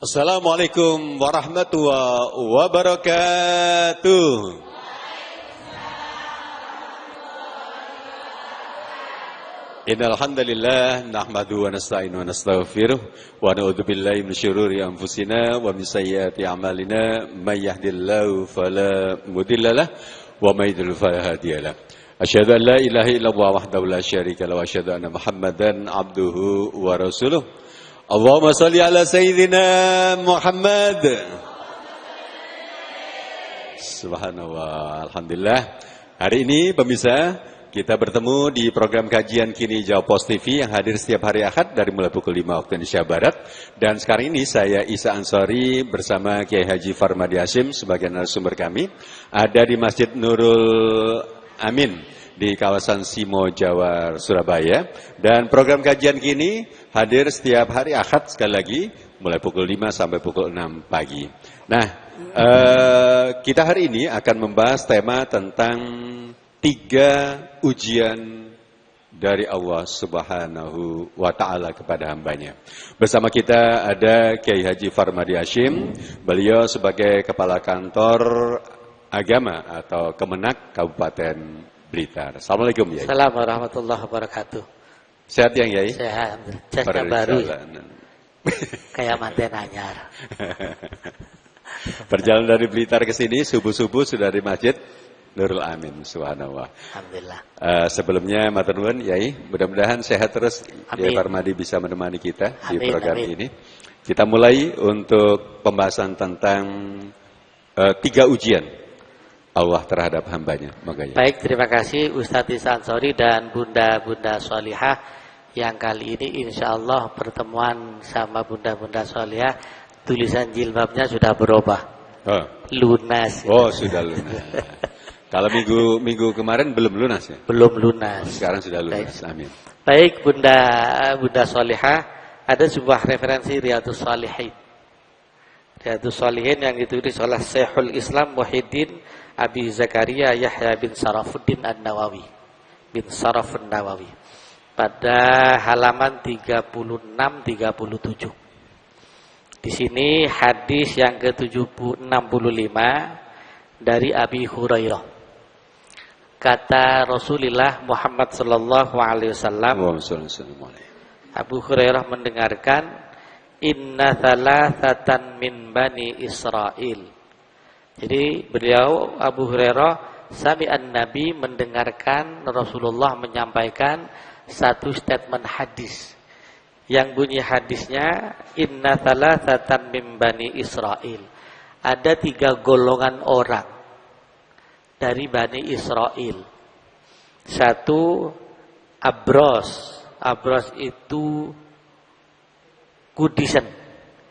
Assalamualaikum warahmatullahi wabarakatuh. Innal hamdalillah nahmaduhu wa nasta'inu wa nastaghfiruh wa na'udzu billahi min syururi anfusina wa min sayyiati a'malina may yahdihillahu fala mudhillalah wa may yudlil fala hadiyalah. Asyhadu an la ilaha illallah wahdahu la syarika lahu wa asyhadu anna Muhammadan abduhu wa rasuluh. Allahumma shalli ala sayyidina Muhammad. Subhanallah, alhamdulillah. Hari ini pemirsa, kita bertemu di program kajian Kini Jawab Pos TV yang hadir setiap hari Ahad dari mulai pukul 5 waktu Indonesia Barat. Dan sekarang ini saya Isa Ansori bersama Kiai Haji Farmadi Hashim sebagai narasumber kami. Ada di Masjid Nurul Amin di kawasan Simo, Jawar, Surabaya. Dan program kajian Kini hadir setiap hari Ahad sekali lagi mulai pukul 5 sampai pukul 6 pagi. Nah, kita hari ini akan membahas tema tentang 3 ujian dari Allah Subhanahu wa Ta'ala kepada hambanya. Bersama kita ada Kiai Haji Farmadi Hashim. Beliau sebagai Kepala Kantor Agama atau Kemenak Kabupaten Blitar. Assalamualaikum Yai. Assalamualaikum warahmatullahi wabarakatuh. Sehat yang Yai? Sehat. Jasnya baru. Kayak manten anyar. Perjalanan dari Blitar ke sini subuh-subuh sudah di Masjid Nurul Amin. Subhanallah. Alhamdulillah. Sebelumnya matur nuwun Yai, mudah-mudahan sehat terus. Yai Farmadi bisa menemani kita di program ini. Kita mulai untuk pembahasan tentang 3 ujian Allah terhadap hambanya. Baik, terima kasih Ustadz Isa Ansori dan Bunda-Bunda Sholihah yang kali ini insya Allah pertemuan sama Bunda-Bunda Sholihah tulisan jilbabnya sudah berubah. Lunas. Oh, sudah lunas. Kalau minggu kemarin belum lunas ya? Belum lunas. Sekarang sudah lunas. Amin. Baik, Bunda Sholihah, ada sebuah referensi Riyadhus Shalihin. Riyadhus Shalihin yang ditulis oleh Syekhul Islam Muhyiddin Abi Zakaria Yahya bin Sarafuddin An-Nawawi. Bin Sarafun Nawawi. Pada halaman 36-37. Di sini hadis yang ke-65 dari Abi Hurairah. Kata Rasulullah Muhammad sallallahu alaihi wasallam, Abu Hurairah mendengarkan, inna thalathatan min bani Israel. Jadi beliau Abu Hurairah sami'an Nabi mendengarkan Rasulullah menyampaikan satu statement hadis. Yang bunyi hadisnya, inna thalathatan min bani Israel. Ada 3 golongan orang dari Bani Israel. 1, abros. Abros itu kudisen,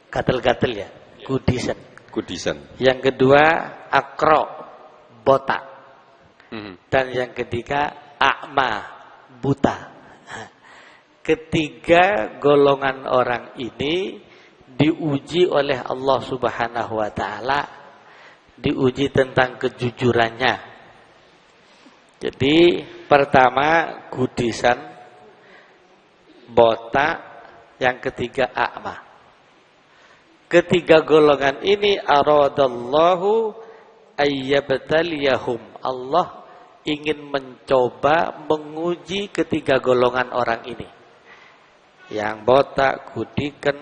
gatel-gatel ya, kudisen. Yang kedua, akro, botak. Dan yang ketiga, a'ma, buta. Ketiga golongan orang ini diuji oleh Allah Subhanahu wa Ta'ala, diuji tentang kejujurannya. Jadi pertama kudisan, botak, yang ketiga a'ma. Ketiga golongan ini aradallahu ayyabtaliyahum. Allah ingin mencoba menguji ketiga golongan orang ini. Yang botak, kudiken,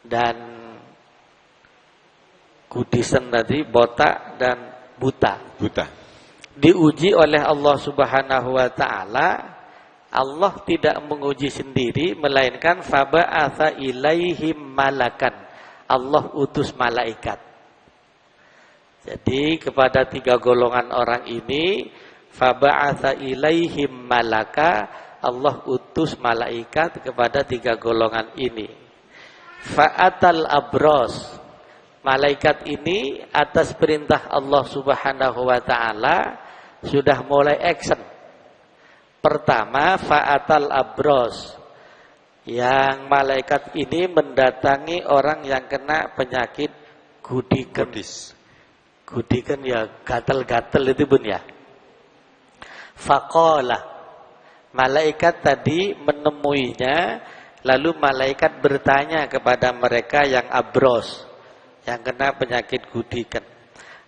dan kudisen tadi, botak dan buta. Diuji oleh Allah Subhanahu wa Ta'ala. Allah tidak menguji sendiri, melainkan faba'atha ilaihim malakan. Allah utus malaikat. Jadi kepada 3 golongan orang ini, faba'atha ilaihim malaka, Allah utus malaikat kepada 3 golongan ini. Fa'atal abros. Malaikat ini atas perintah Allah Subhanahu wa Ta'ala sudah mulai action. Pertama, fa'atal abros. Yang malaikat ini mendatangi orang yang kena penyakit gudiken. Gudiken ya gatel-gatel itu Bun ya. Faqala. Malaikat tadi menemuinya Lalu malaikat bertanya kepada mereka yang abros, yang kena penyakit gudikan.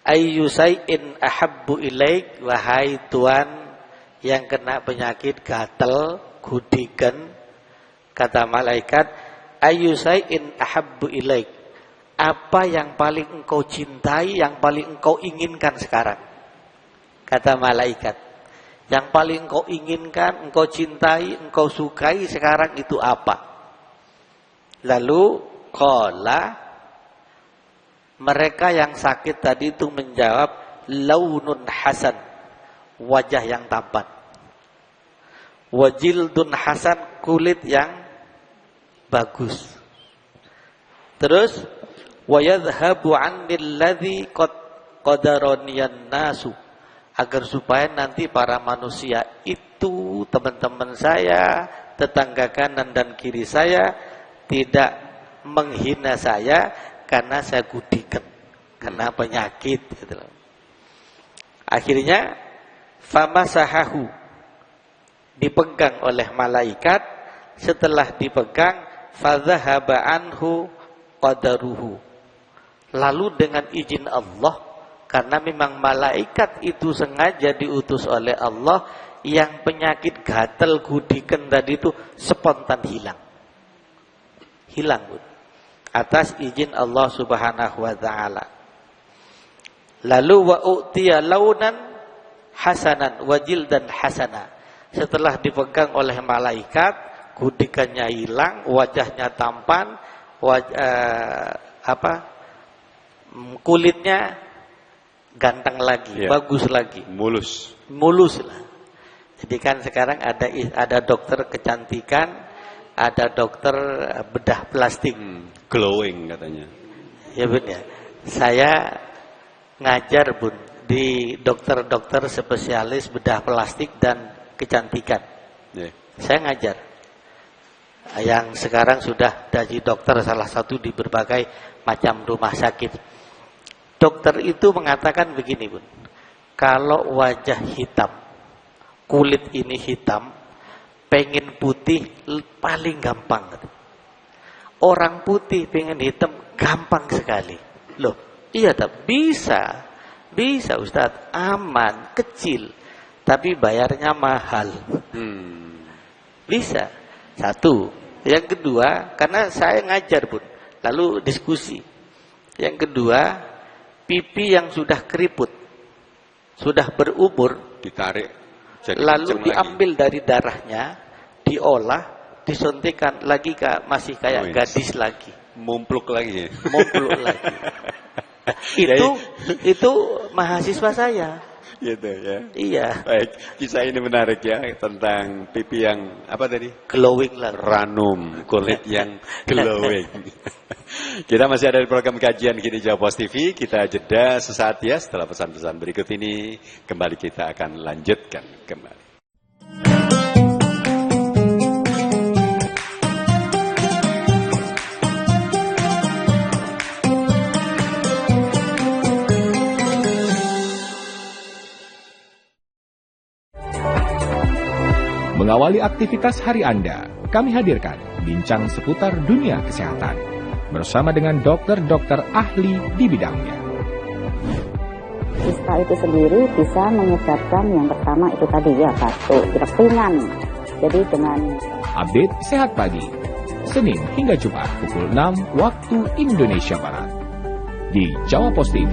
Ayyu say'in ahabbu ilaik, wahai Tuhan yang kena penyakit gatal, gudikan. Kata malaikat, ayyu say'in ahabbu ilaik. Apa yang paling engkau cintai, yang paling engkau inginkan sekarang? Kata malaikat, yang paling engkau inginkan, engkau cintai, engkau sukai sekarang itu apa? Lalu qala, mereka yang sakit tadi itu menjawab, launun hasan, wajah yang tampan. Wajildun hasan, kulit yang bagus. Terus wayadhhabu 'annil ladzi qadaraniyan nasu, agar supaya nanti para manusia itu, teman-teman saya, tetangga kanan dan kiri saya, tidak menghina saya karena saya gudikan, karena penyakit gitu loh. Akhirnya famasahahu, dipegang oleh malaikat. Setelah dipegang, fadhahaba anhu qadaruhu, lalu dengan izin Allah, karena memang malaikat itu sengaja diutus oleh Allah, yang penyakit gatal gudikan tadi itu spontan hilang. Hilang, Bu. Atas izin Allah Subhanahu wa taala. Lalu wa u'tiya launan hasanan wa jildan hasana. Setelah dipegang oleh malaikat, gudikannya hilang, wajahnya tampan, kulitnya ganteng lagi, bagus lagi, mulus lah. Jadi kan sekarang ada dokter kecantikan, ada dokter bedah plastik, glowing katanya. Ya Bun ya. Saya ngajar Bun di dokter-dokter spesialis bedah plastik dan kecantikan. Saya ngajar. Yang sekarang sudah jadi dokter salah satu di berbagai macam rumah sakit. Dokter itu mengatakan begini, Bun. Kalau wajah hitam, kulit ini hitam, pengen putih paling gampang. Orang putih pengen hitam gampang sekali. Loh, iya tak? Bisa. Bisa Ustaz, aman, kecil. Tapi bayarnya mahal. Bisa. Satu. Yang kedua, karena saya ngajar Bun, lalu diskusi. Yang kedua, pipi yang sudah keriput, sudah berumur, ditarik, lalu diambil dari darahnya, diolah, disuntikan lagi, masih kayak gadis lagi, mumpluk lagi. Itu mahasiswa saya. Gitu ya. Iya. Baik, kisah ini menarik ya, tentang pipi yang apa tadi? Glowing lah. Ranum, kulit yang glowing. Kita masih ada di program kajian Kini Jawa TV. Kita jeda sesaat ya, setelah pesan-pesan berikut ini kembali kita akan lanjutkan kembali. Mengawali aktivitas hari Anda, kami hadirkan bincang seputar dunia kesehatan bersama dengan dokter-dokter ahli di bidangnya. Ispa itu sendiri bisa menyebabkan yang pertama itu tadi ya, batuk, pilek ringan. Jadi dengan update sehat pagi, Senin hingga Jumat pukul 6 waktu Indonesia Barat di Jawa Post TV.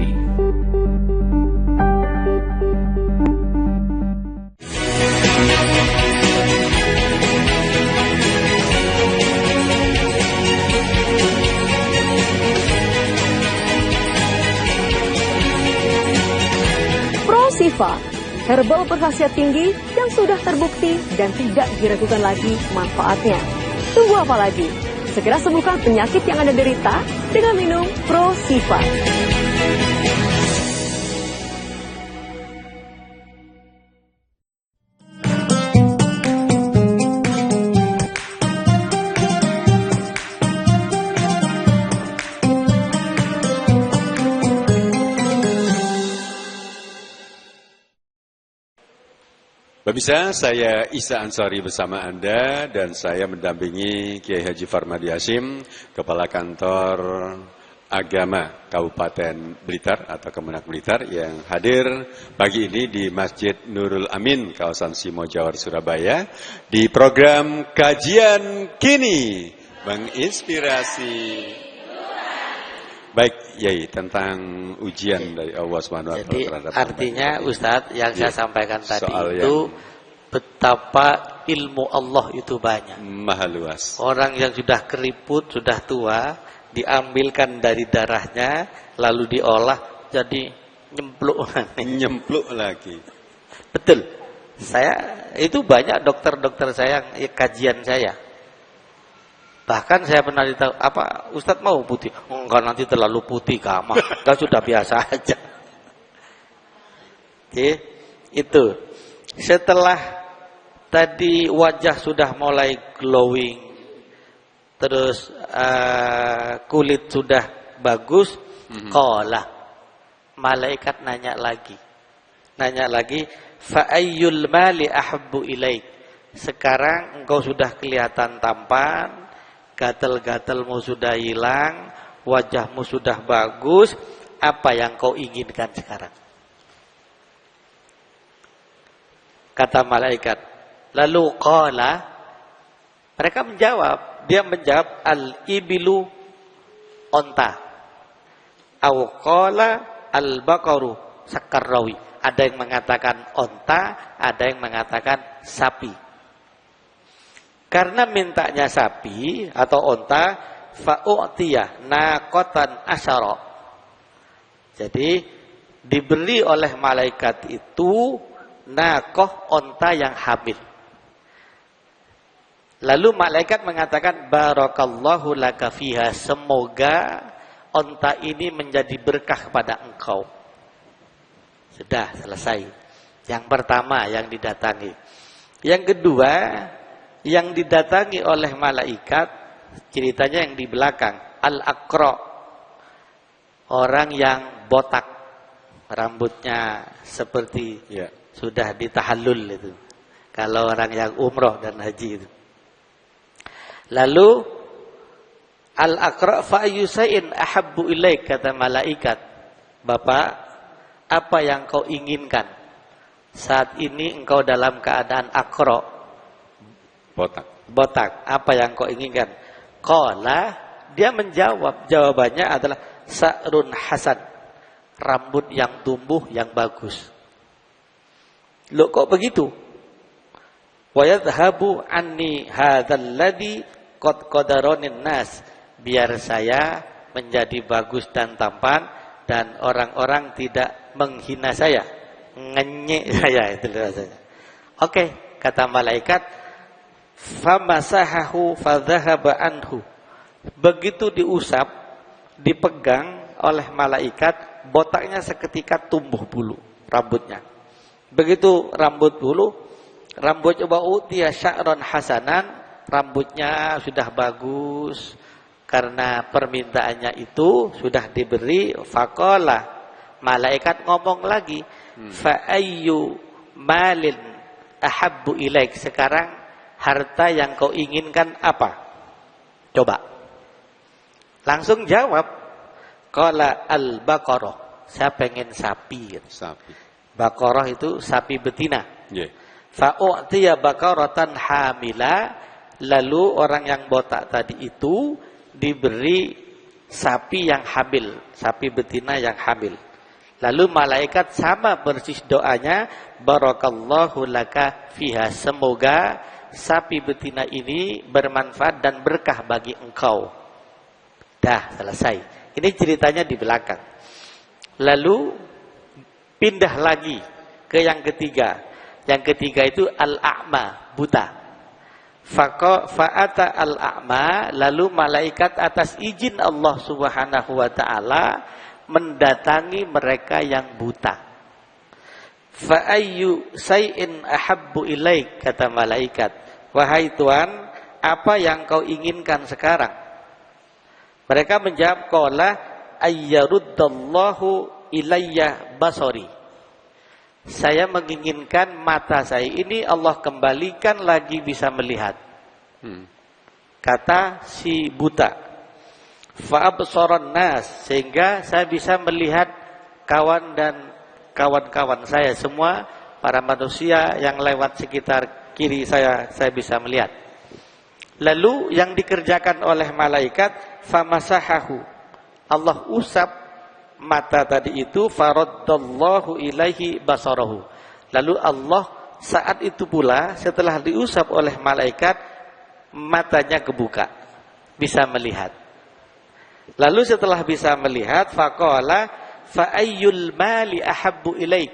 Sifa, herbal berkhasiat tinggi yang sudah terbukti dan tidak diragukan lagi manfaatnya. Tunggu apa lagi? Segera sembuhkan penyakit yang Anda derita dengan minum Pro Sifa. Pemirsa, saya Isa Ansori bersama Anda dan saya mendampingi Kiai Haji Farmadi Hashim, Kepala Kantor Agama Kabupaten Blitar atau Kemenak Blitar yang hadir pagi ini di Masjid Nurul Amin, kawasan Simo Jawar, Surabaya, di program Kajian Kini menginspirasi. Baik, Yai, tentang ujian dari Allah SWT. Jadi artinya Ustadz yang saya sampaikan tadi soal itu betapa ilmu Allah itu banyak. Maha luas. Orang yang sudah keriput, sudah tua, diambilkan dari darahnya, lalu diolah jadi nyempluk. Nyempluk lagi. Betul. Saya itu banyak dokter-dokter saya kajian saya. Bahkan saya pernah ditahu, apa Ustadz mau putih? Enggak, nanti terlalu putih kamar. Kita sudah biasa aja. Oke, itu. Setelah tadi wajah sudah mulai glowing, terus kulit sudah bagus, qala, malaikat nanya lagi, fa ayyul mali ahabbu ilaik. Sekarang engkau sudah kelihatan tampan, gatal-gatalmu sudah hilang, wajahmu sudah bagus, apa yang kau inginkan sekarang? Kata malaikat. Lalu qala, mereka menjawab, dia menjawab al-ibilu, onta. Au qala al-baqaru, sakarrawi. Ada yang mengatakan onta, ada yang mengatakan sapi. Karena mintanya sapi atau onta, fa'u'tiyah naqatan asyara. Jadi diberi oleh malaikat itu naqah, onta yang hamil. Lalu malaikat mengatakan barakallahu laka fiha, semoga onta ini menjadi berkah pada engkau. Sudah selesai. Yang pertama yang didatangi. Yang kedua yang didatangi oleh malaikat, ceritanya yang di belakang, al-aqra, orang yang botak, rambutnya seperti sudah ditahallul itu. Kalau orang yang umroh dan haji itu. Lalu al-aqra fa ayyusain ahabbu ilaik, kata malaikat. Bapak, apa yang kau inginkan? Saat ini engkau dalam keadaan aqra, botak. Apa yang kau inginkan? Qala, dia menjawab, jawabannya adalah sa'run hasan, rambut yang tumbuh yang bagus. Loh, kok begitu? Wa yadhhabu anni hadzal ladzi qad qadaronin nas, biar saya menjadi bagus dan tampan dan orang-orang tidak menghina saya, ngenyek saya, itu rasanya. Oke, kata malaikat, famasahahu fadhahaba anhu. Begitu diusap, dipegang oleh malaikat, botaknya seketika tumbuh bulu rambutnya. Begitu rambut coba utiya sya'ran hasanan, rambutnya sudah bagus karena permintaannya itu sudah diberi. Faqala, malaikat ngomong lagi, fa ayyu malin ahabbu ilaik, sekarang harta yang kau inginkan apa? Coba. Langsung jawab. Qala al-baqarah, saya pengen sapi. Sapi. Baqarah itu sapi betina. Yeah. Fa'u'tiya baqaratan hamila, lalu orang yang botak tadi itu diberi sapi yang hamil, sapi betina yang hamil. Lalu malaikat sama persis doanya, barakallahu laka fiha, semoga sapi betina ini bermanfaat dan berkah bagi engkau. Dah selesai. Ini ceritanya di belakang. Lalu pindah lagi ke yang ketiga. Yang ketiga itu al-a'ma, buta. Fa'ata al-a'ma, lalu malaikat atas izin Allah Subhanahu wa ta'ala mendatangi mereka yang buta. Fa'ayyu say'in ahabbu ilaik, kata malaikat. Wahai Tuhan, apa yang kau inginkan sekarang? Mereka menjawab, qala ayyaruddallahu ilayya basari. saya menginginkan mata saya ini Allah kembalikan lagi bisa melihat. Kata si buta, fa'absaran nas, sehingga saya bisa melihat kawan dan kawan-kawan saya semua, para manusia yang lewat sekitar kiri saya bisa melihat. Lalu yang dikerjakan oleh malaikat, famasahahu, Allah usap mata tadi itu, faraddallahu ilaihi basarahu. Lalu Allah saat itu pula setelah diusap oleh malaikat, matanya kebuka, bisa melihat. Lalu setelah bisa melihat, faqala fa ayyul mali ahabbu ilaik.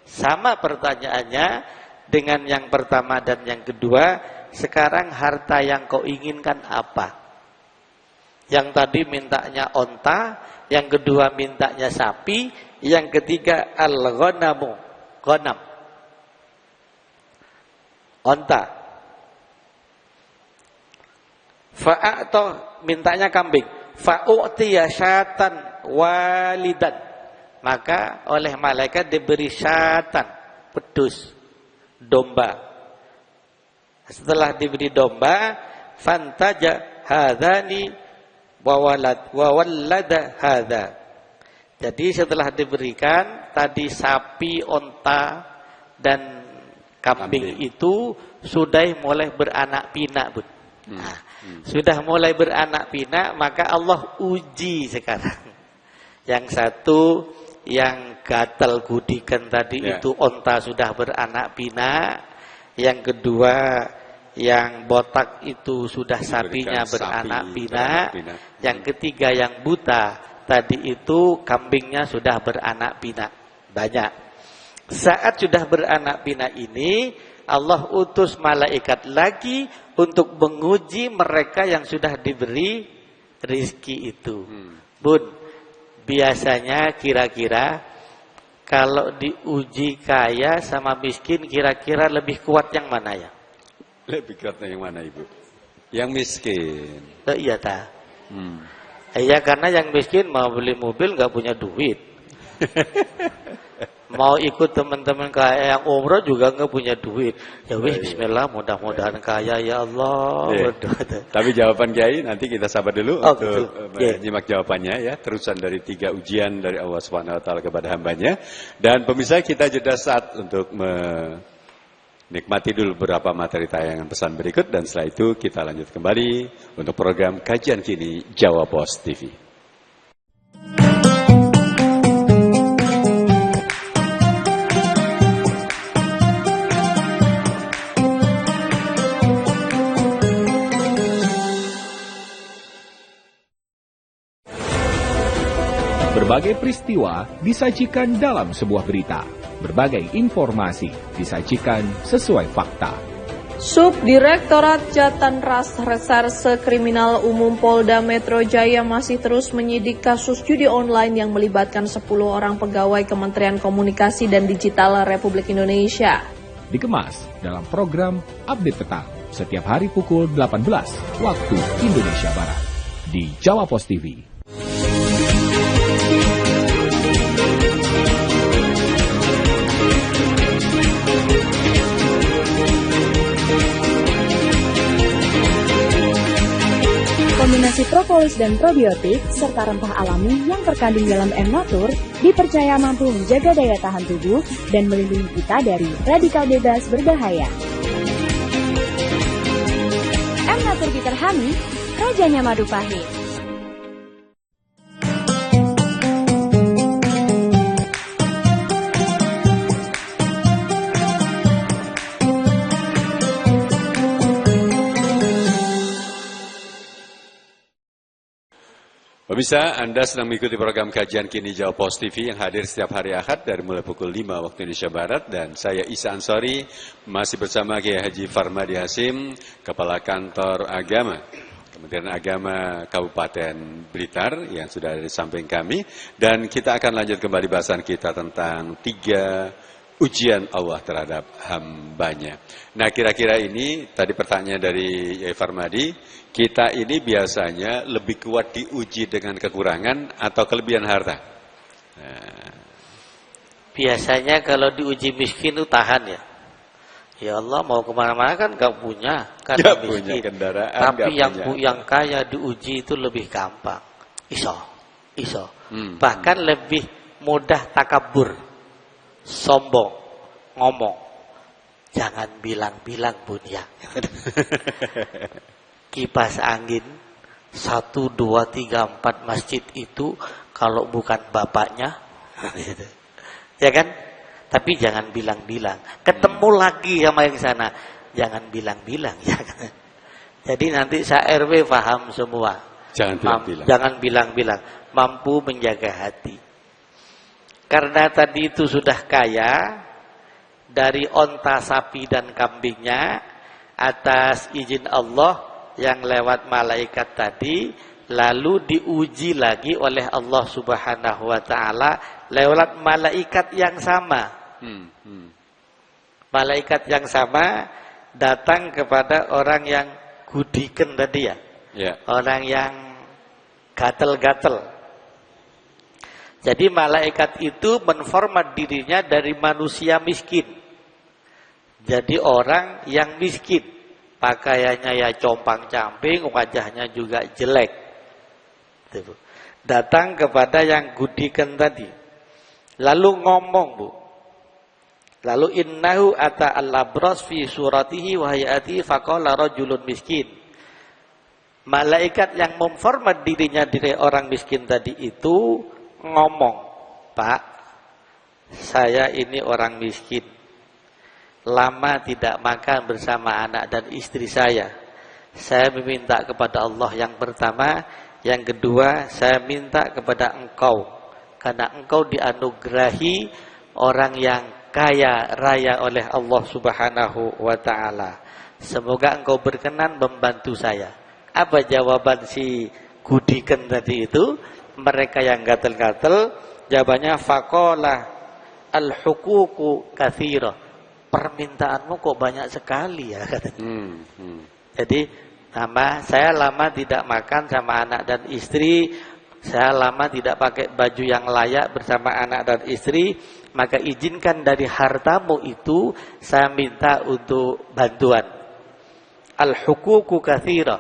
Sama pertanyaannya dengan yang pertama dan yang kedua. Sekarang harta yang kau inginkan apa? Yang tadi mintanya onta, yang kedua mintanya sapi, yang ketiga al-ghanamu, ghanam, onta. Fa'a'to, mintanya kambing. Fa'u'tiya syatan walidan, maka oleh malaikat diberi syatan, pedus, domba. Setelah diberi domba, fantaja hadani wawallada hadha. Jadi setelah diberikan tadi sapi, onta dan kambing itu sudah mulai beranak pinak, Bud. Nah, sudah mulai beranak pinak, maka Allah uji sekarang. Yang satu yang gatal gudikan tadi itu onta sudah beranak pinak. Yang kedua yang botak itu sudah sapinya beranak pinak. Yang ketiga yang buta tadi itu kambingnya sudah beranak pinak. Banyak. Saat sudah beranak pinak ini, Allah utus malaikat lagi untuk menguji mereka yang sudah diberi rizki itu. Bun, biasanya kira-kira kalau diuji kaya sama miskin, kira-kira lebih kuat yang mana ya? Lebih kuat yang mana, Ibu? Yang miskin. Iya ta. Iya, karena yang miskin mau beli mobil nggak punya duit. Mau ikut teman-teman kaya yang umroh juga nggak punya duit. Ya wih, bismillah, mudah-mudahan kaya ya Allah. Tapi jawaban Kiai nanti kita sabar dulu untuk menyimak jawabannya ya. Terusan dari 3 ujian dari Allah Subhanahu Wa Taala kepada hambanya. Dan pemirsa, kita jeda saat untuk menikmati dulu beberapa materi tayangan pesan berikut. Dan setelah itu kita lanjut kembali untuk program Kajian Kini Jawa Pos TV. Berbagai peristiwa disajikan dalam sebuah berita. Berbagai informasi disajikan sesuai fakta. Subdirektorat Jatan Ras Reserse Kriminal Umum Polda Metro Jaya masih terus menyidik kasus judi online yang melibatkan 10 orang pegawai Kementerian Komunikasi dan Digital Republik Indonesia. Dikemas dalam program Update Petang setiap hari pukul 18 waktu Indonesia Barat di Jawa Pos TV. Kombinasi propolis dan probiotik serta rempah alami yang terkandung dalam M-Natur dipercaya mampu menjaga daya tahan tubuh dan melindungi kita dari radikal bebas berbahaya. M-Natur Bitter Honey, rajanya madu pahit. Pemirsa, Anda sedang mengikuti program Kajian Kini Jawa Pos TV yang hadir setiap hari Ahad dari mulai pukul 5 waktu Indonesia Barat. Dan saya Isa Ansori masih bersama Kiai Haji Farmadi Hasim, Kepala Kantor Agama Kementerian Agama Kabupaten Blitar yang sudah ada di samping kami. Dan kita akan lanjut kembali bahasan kita tentang 3 ujian Allah terhadap hambanya. Nah, kira-kira ini tadi pertanyaan dari Kiai Farmadi, kita ini biasanya lebih kuat diuji dengan kekurangan atau kelebihan harta? Nah, Biasanya kalau diuji miskin itu tahan ya. Ya Allah, mau kemana-mana kan gak punya, kan Gak miskin. punya kendaraan, Tapi gak yang kaya diuji itu lebih gampang. Iso. Bahkan lebih mudah takabur, sombong, ngomong. Jangan bilang-bilang Bunya. Kipas angin 1, 2, 3, 4 masjid itu kalau bukan bapaknya, ya kan? Tapi jangan bilang-bilang. Ketemu lagi sama yang sana, jangan bilang-bilang. Ya kan? Jadi nanti RW paham semua. Jangan bilang-bilang. Mampu menjaga hati. Karena tadi itu sudah kaya dari onta, sapi dan kambingnya atas izin Allah yang lewat malaikat tadi, lalu diuji lagi oleh Allah Subhanahu wa taala lewat malaikat yang sama. Malaikat yang sama datang kepada orang yang gudiken tadi ya. Orang yang gatel-gatel. Jadi malaikat itu menformat dirinya dari manusia miskin. Jadi orang yang miskin. Pakaiannya ya compang-camping, wajahnya juga jelek. Datang kepada yang gudikan tadi. Lalu ngomong, Bu. Lalu innahu ata al-labras fi suratihi wa hayatihi faqala rajulun miskin. Malaikat yang memformat dirinya dari orang miskin tadi itu ngomong, Pak, saya ini orang miskin. Lama tidak makan bersama anak dan istri saya. Saya meminta kepada Allah yang pertama. Yang kedua, saya minta kepada Engkau. Karena Engkau dianugerahi orang yang kaya raya oleh Allah Subhanahu wa ta'ala. Semoga Engkau berkenan membantu saya. Apa jawaban si gudiken tadi itu? Mereka yang gatel-gatel, jawabannya faqala al-huququ katsira. Permintaanmu kok banyak sekali ya katanya. Jadi saya lama tidak makan sama anak dan istri, saya lama tidak pakai baju yang layak bersama anak dan istri, maka izinkan dari hartamu itu saya minta untuk bantuan. Al-huququ katsira.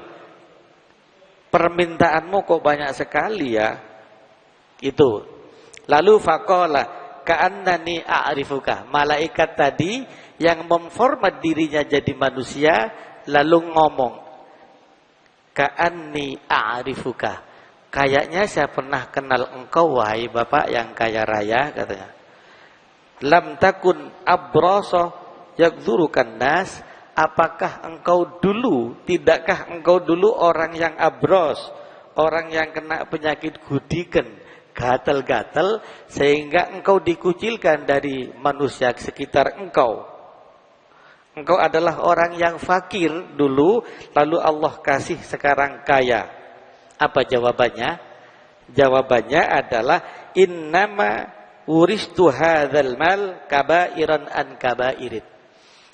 Permintaanmu kok banyak sekali ya. Itu. Lalu faqala ka'annani a'rifuka. Malaikat tadi yang memformat dirinya jadi manusia lalu ngomong, ka'anni a'rifuka. Kayaknya saya pernah kenal engkau wahai Bapak yang kaya raya, katanya. Lam takun abrasa yakdzurukan nas. Apakah engkau dulu, tidakkah engkau dulu orang yang abros, orang yang kena penyakit gudiken, gatal-gatal, sehingga engkau dikucilkan dari manusia sekitar engkau. Engkau adalah orang yang fakir dulu, lalu Allah kasih sekarang kaya. Apa jawabannya? Jawabannya adalah innama uristu hadzal mal kabairan an kabairin.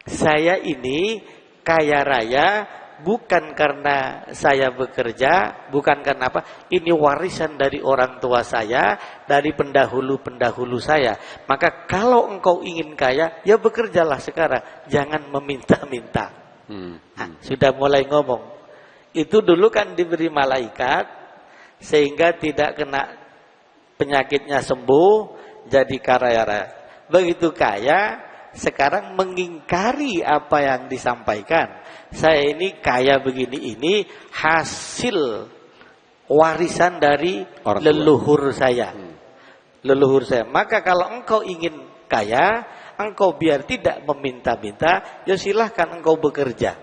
Saya ini kaya raya bukan karena saya bekerja, bukan karena apa. Ini warisan dari orang tua saya, dari pendahulu-pendahulu saya. Maka kalau engkau ingin kaya, ya bekerjalah sekarang. Jangan meminta-minta. Sudah mulai ngomong. Itu dulu kan diberi malaikat, sehingga tidak kena penyakitnya sembuh, jadi kaya raya. Begitu kaya, sekarang mengingkari apa yang disampaikan. Saya ini kaya begini, ini hasil warisan dari leluhur saya. Leluhur saya. Maka kalau engkau ingin kaya, engkau biar tidak meminta-minta, ya silahkan engkau bekerja.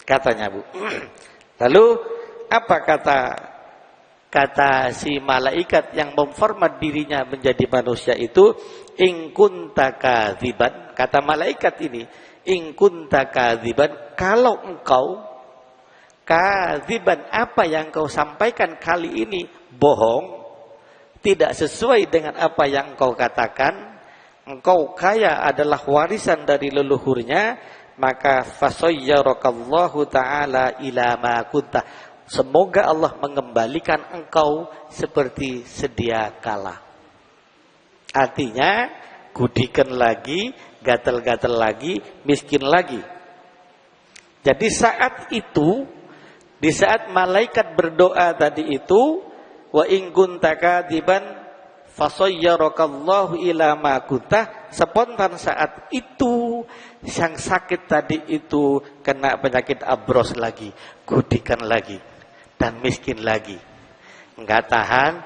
Katanya, Bu. Lalu apa kata si malaikat yang memformat dirinya menjadi manusia itu? In kunta kadziban, kata malaikat ini, in kunta kadziban, kalau engkau kadziban, apa yang kau sampaikan kali ini bohong, tidak sesuai dengan apa yang engkau katakan, engkau kaya adalah warisan dari leluhurnya, maka fasayyarakallahu ta'ala ila ma kunta. Semoga Allah mengembalikan engkau seperti sedia kala. Artinya gudikan lagi, gatal-gatal lagi, miskin lagi. Jadi saat itu, di saat malaikat berdoa tadi itu, wa in kunta kadiban fasayyarakallahu ila ma kunta, spontan saat itu yang sakit tadi itu kena penyakit abros lagi, gudikan lagi, dan miskin lagi. Enggak tahan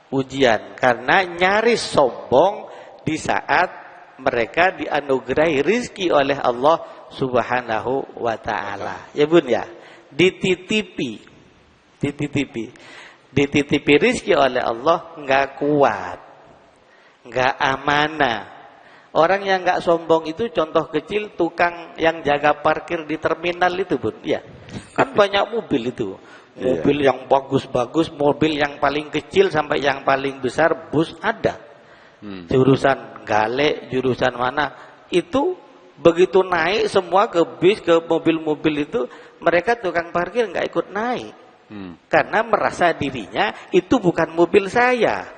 ujian karena nyaris sombong di saat mereka dianugerahi rizki oleh Allah Subhanahu wa ta'ala. Ya bun ya, dititipi rizki oleh Allah, enggak kuat, enggak amanah. Orang yang enggak sombong itu contoh kecil tukang yang jaga parkir di terminal itu bun, ya kan banyak mobil itu, mobil yang bagus-bagus, mobil yang paling kecil sampai yang paling besar, bus ada, jurusan Gale, jurusan mana itu, begitu naik semua ke bis, ke mobil-mobil itu, mereka tukang parkir nggak ikut naik, karena merasa dirinya itu bukan mobil saya.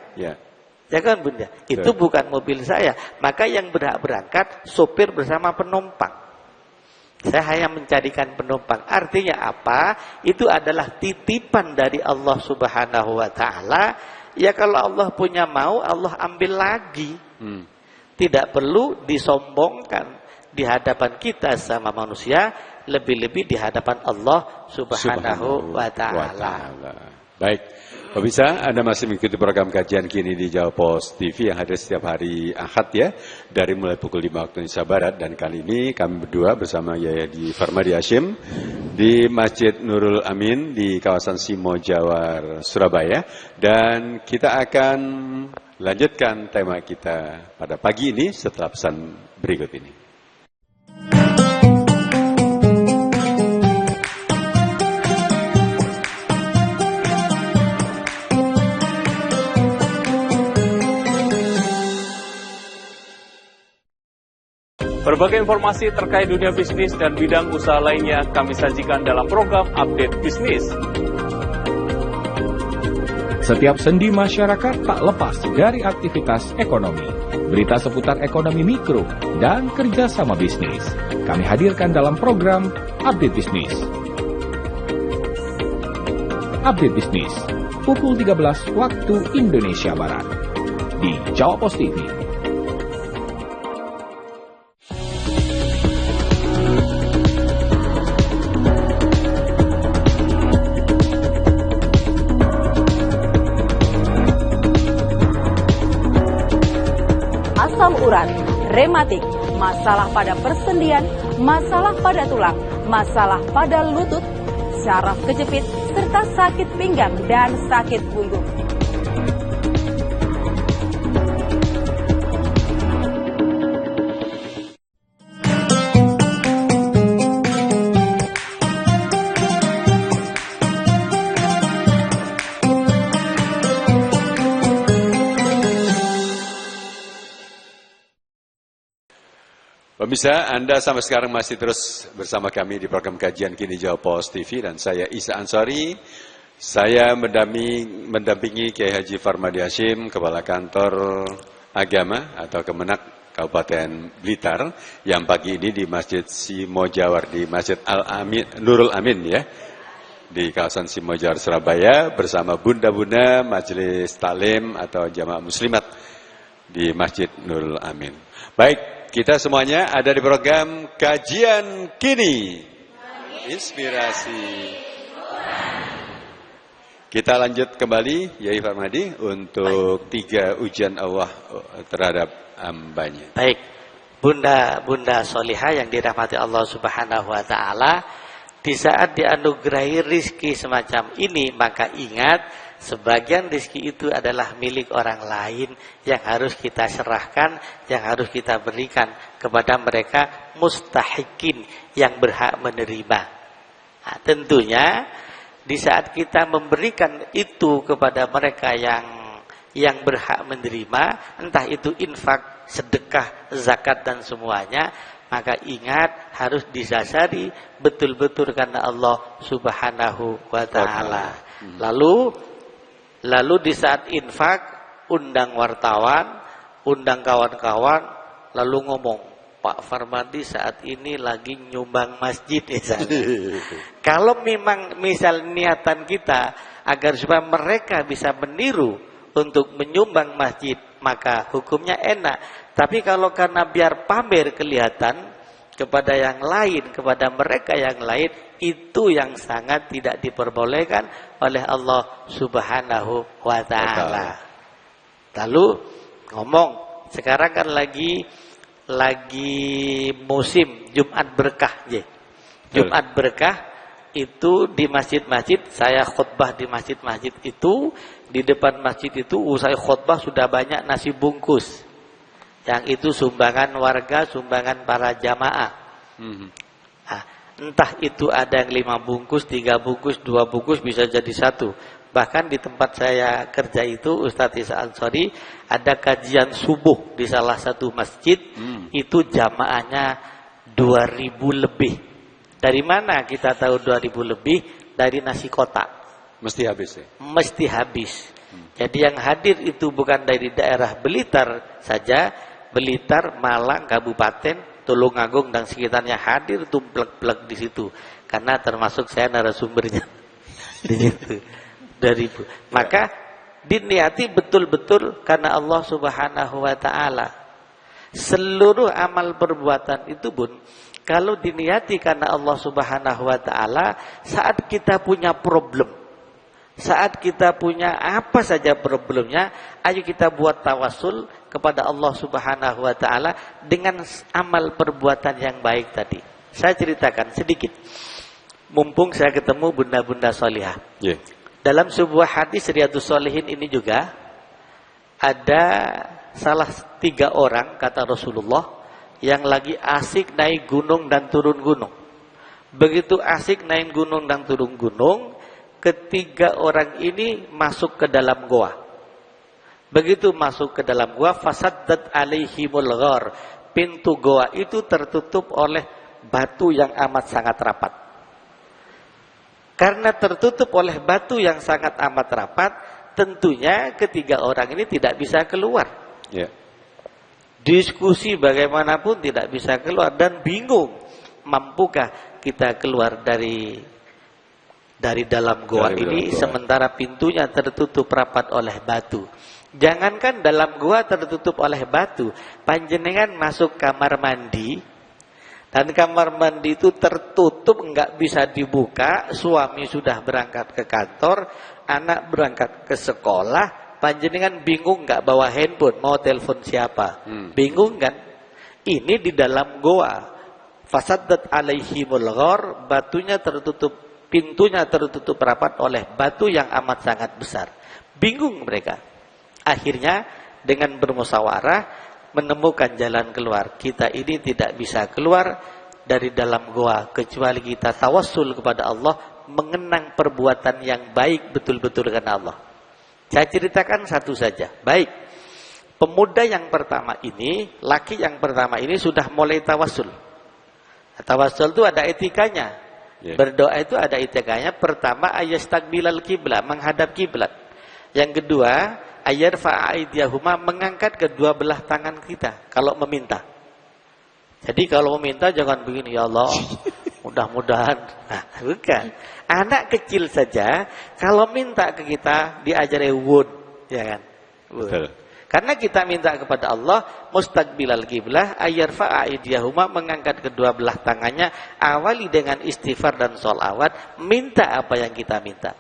Ya kan bunda, itu bukan mobil saya. Maka yang berhak berangkat sopir bersama penumpang. Saya hanya mencarikan penumpang. Artinya apa? Itu adalah titipan dari Allah Subhanahu wa ta'ala. Ya kalau Allah punya mau, Allah ambil lagi. Tidak perlu disombongkan di hadapan kita sama manusia, lebih-lebih di hadapan Allah Subhanahu wa ta'ala. Baik, pemirsa, Anda masih mengikuti program kajian kini di Jawa Post TV yang hadir setiap hari Ahad ya, dari mulai pukul 5 waktu Indonesia Barat. Dan kali ini kami berdua bersama Yaya Farmadi Hashim di Masjid Nurul Amin di kawasan Simo Jawar, Surabaya. Dan kita akan lanjutkan tema kita pada pagi ini setelah pesan berikut ini. Berbagai informasi terkait dunia bisnis dan bidang usaha lainnya kami sajikan dalam program Update Bisnis. Setiap sendi masyarakat tak lepas dari aktivitas ekonomi. Berita seputar ekonomi mikro dan kerjasama bisnis kami hadirkan dalam program Update Bisnis. Update Bisnis, pukul 13 waktu Indonesia Barat di Jawa Post TV. Asam urat, rematik, masalah pada persendian, masalah pada tulang, masalah pada lutut, syaraf kejepit, serta sakit pinggang dan sakit punggung. Pemirsa, Anda sampai sekarang masih terus bersama kami di program kajian kini Jawa Post TV dan saya Isa Ansori. Saya mendampingi Kiai Haji Farmadi Hashim, Kepala Kantor Agama atau Kemenak Kabupaten Blitar, yang pagi ini di Masjid Simo Jawar, di Masjid Nurul Amin ya, di kawasan Simo Jawar, Surabaya, bersama bunda-bunda Majelis Taklim atau Jamaah Muslimat di Masjid Nurul Amin. Baik. Kita semuanya ada di program Kajian Kini. Inspirasi. Kita lanjut kembali, Yai Farmadi, untuk 3 ujian Allah terhadap hambanya. Baik, Bunda Solihah yang dirahmati Allah Subhanahu wa ta'ala, di saat dianugerahi rizki semacam ini, maka ingat, sebagian rizki itu adalah milik orang lain yang harus kita serahkan, yang harus kita berikan kepada mereka mustahikin yang berhak menerima. Nah, tentunya di saat kita memberikan itu kepada mereka yang berhak menerima, entah itu infak, sedekah, zakat dan semuanya, maka ingat harus didasari betul-betul karena Allah Subhanahu wa ta'ala. Lalu di saat infak, undang wartawan, undang kawan-kawan, lalu ngomong, Pak Farmadi saat ini lagi nyumbang masjid misalnya. Kalau memang misal niatan kita agar supaya mereka bisa meniru untuk menyumbang masjid, maka hukumnya enak. Tapi kalau karena biar pamer kelihatan kepada yang lain, kepada mereka yang lain, itu yang sangat tidak diperbolehkan oleh Allah Subhanahu wa ta'ala. Lalu ngomong, sekarang kan lagi musim Jumat berkah, Jumat berkah itu di masjid-masjid, saya khutbah di masjid-masjid itu, di depan masjid itu usai khutbah sudah banyak nasi bungkus. Yang itu sumbangan warga, sumbangan para jamaah. Nah, entah itu ada yang 5 bungkus, 3 bungkus, 2 bungkus, bisa jadi 1. Bahkan di tempat saya kerja itu, Ustadz Isa Ansori, ada kajian subuh di salah satu masjid, itu jamaahnya 2000 lebih. Dari mana kita tahu 2000 lebih? Dari nasi kotak. Mesti habis ya? Mesti habis. Jadi yang hadir itu bukan dari daerah Blitar saja, Blitar, Malang, Kabupaten, Tulungagung dan sekitarnya hadir tumplek-plek di situ. Karena termasuk saya narasumbernya di situ. Maka diniati betul-betul karena Allah Subhanahu wa ta'ala. Seluruh amal perbuatan itu pun kalau diniati karena Allah Subhanahu wa ta'ala, saat kita punya problem, saat kita punya apa saja problemnya, ayo kita buat tawasul kepada Allah Subhanahu wa ta'ala dengan amal perbuatan yang baik tadi. Saya ceritakan sedikit, mumpung saya ketemu bunda-bunda solihah. Dalam sebuah hadis Riyadhus Shalihin ini juga ada salah 3 orang, kata Rasulullah, yang lagi asik naik gunung dan turun gunung. Begitu asik naik gunung dan turun gunung, ketiga orang ini masuk ke dalam goa. Begitu masuk ke dalam goa, fasaddat alaihimul ghar. Pintu goa itu tertutup oleh batu yang amat sangat rapat. Karena tertutup oleh batu yang sangat amat rapat, tentunya ketiga orang ini tidak bisa keluar. Diskusi bagaimanapun tidak bisa keluar dan bingung, mampukah kita keluar dari dalam goa ini sementara pintunya tertutup rapat oleh batu. Jangankan dalam goa tertutup oleh batu, panjenengan masuk kamar mandi dan kamar mandi itu tertutup, enggak bisa dibuka, suami sudah berangkat ke kantor, anak berangkat ke sekolah, panjenengan bingung enggak bawa handphone, mau telepon siapa? Bingung kan? Ini di dalam goa. Fasaddat alaihimul ghar, batunya tertutup, pintunya tertutup rapat oleh batu yang amat sangat besar. Bingung mereka. Akhirnya dengan bermusyawarah menemukan jalan keluar. Kita ini tidak bisa keluar dari dalam goa kecuali kita tawassul kepada Allah, mengenang perbuatan yang baik betul-betul karena Allah. Saya ceritakan satu saja. Baik, pemuda yang pertama ini, laki yang pertama ini sudah mulai tawassul. Tawassul itu ada etikanya. Berdoa itu ada etikanya. Pertama, ayastaqbilal kiblat, menghadap kiblat. Yang kedua, ayarfa'a aydiyahuma, mengangkat kedua belah tangan kita kalau meminta. Jadi kalau meminta jangan begini, ya Allah, mudah-mudahan. Nah, bukan. Anak kecil saja kalau minta ke kita diajari wud, ya kan? Betul. Karena kita minta kepada Allah, mustaqbilal kiblah, ayarfa'a aydiyahuma, mengangkat kedua belah tangannya, awali dengan istighfar dan sholawat, minta apa yang kita minta.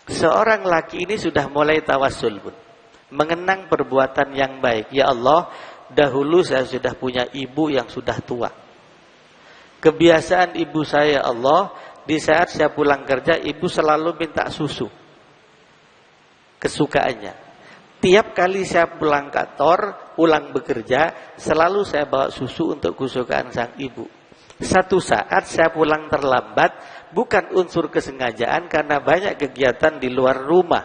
Seorang laki ini sudah mulai tawassul pun, mengenang perbuatan yang baik. Ya Allah, dahulu saya sudah punya ibu yang sudah tua. Kebiasaan ibu saya, Allah, di saat saya pulang kerja, ibu selalu minta susu. Kesukaannya. Tiap kali saya pulang kantor, pulang bekerja, selalu saya bawa susu untuk kesukaan sang ibu. Satu saat saya pulang terlambat, bukan unsur kesengajaan karena banyak kegiatan di luar rumah.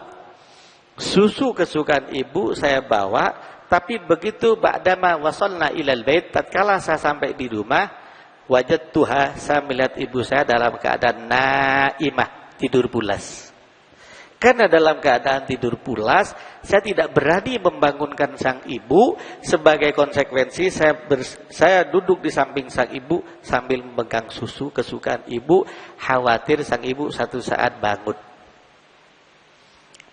Susu kesukaan ibu saya bawa, tapi begitu ba'dama wasalna ilal bait, tatkala saya sampai di rumah, wajadtuha, saya melihat ibu saya dalam keadaan naimah, tidur pulas. Karena dalam keadaan tidur pulas, saya tidak berani membangunkan sang ibu. Sebagai konsekuensi, saya duduk di samping sang ibu sambil memegang susu kesukaan ibu, khawatir sang ibu satu saat bangun.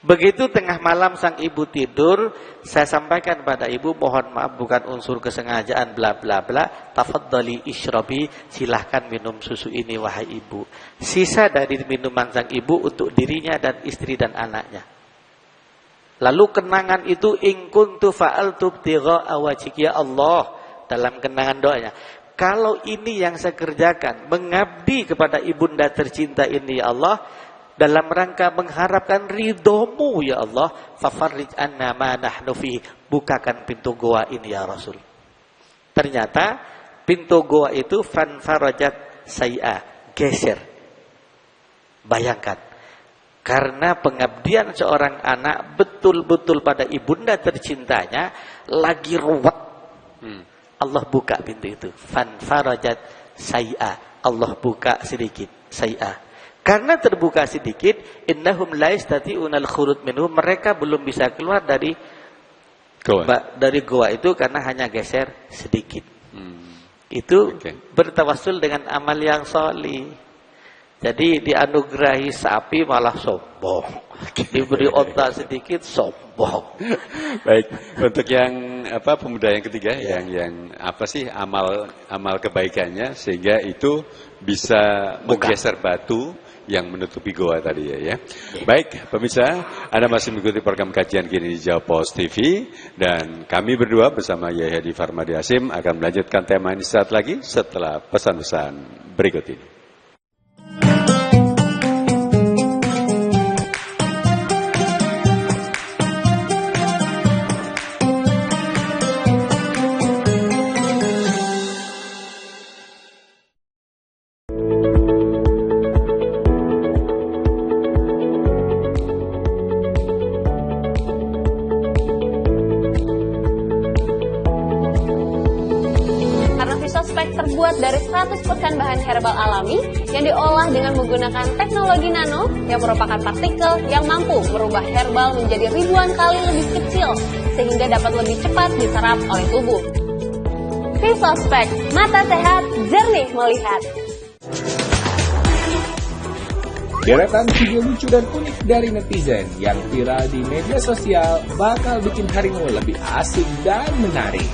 Begitu tengah malam sang ibu tidur, saya sampaikan pada ibu, mohon maaf bukan unsur kesengajaan bla bla bla, tafadhali ishrabi, silahkan minum susu ini wahai ibu. Sisa dari minuman sang ibu untuk dirinya dan istri dan anaknya. Lalu kenangan itu, in kuntu fa'altu ibtigha'a wajhika ya Allah, dalam kenangan doanya, kalau ini yang saya kerjakan, mengabdi kepada ibunda tercinta ini ya Allah, dalam rangka mengharapkan ridhomu ya Allah, fafarrij anna ma nahnu fihi, bukakan pintu goa ini ya Rasul. Ternyata pintu goa itu fanfarajat say'a, geser. Bayangkan, karena pengabdian seorang anak betul-betul pada ibunda tercintanya lagi ruwet, Allah buka pintu itu, fanfarajat say'a, Allah buka sedikit say'a. Karena terbuka sedikit, innahum la yastati'unal khuruj minhu, mereka belum bisa keluar dari goa itu karena hanya geser sedikit. Itu bertawassul dengan amal yang sholih. Jadi dianugerahi sapi malah sombong, diberi onta sedikit sombong. Baik, untuk yang pemuda yang ketiga, yang apa sih amal kebaikannya sehingga itu bisa menggeser batu yang menutupi goa tadi ya. Baik, pemirsa, Anda masih mengikuti program kajian Kini di Jawa Post TV, dan kami berdua bersama Yahya Hadi Farmadi Hasim akan melanjutkan tema ini saat lagi setelah pesan-pesan berikut ini. Terbuat dari 100% bahan herbal alami yang diolah dengan menggunakan teknologi nano yang merupakan partikel yang mampu merubah herbal menjadi ribuan kali lebih kecil sehingga dapat lebih cepat diserap oleh tubuh. Visospek, mata sehat, jernih melihat. Deretan video lucu dan unik dari netizen yang viral di media sosial bakal bikin harimu lebih asik dan menarik.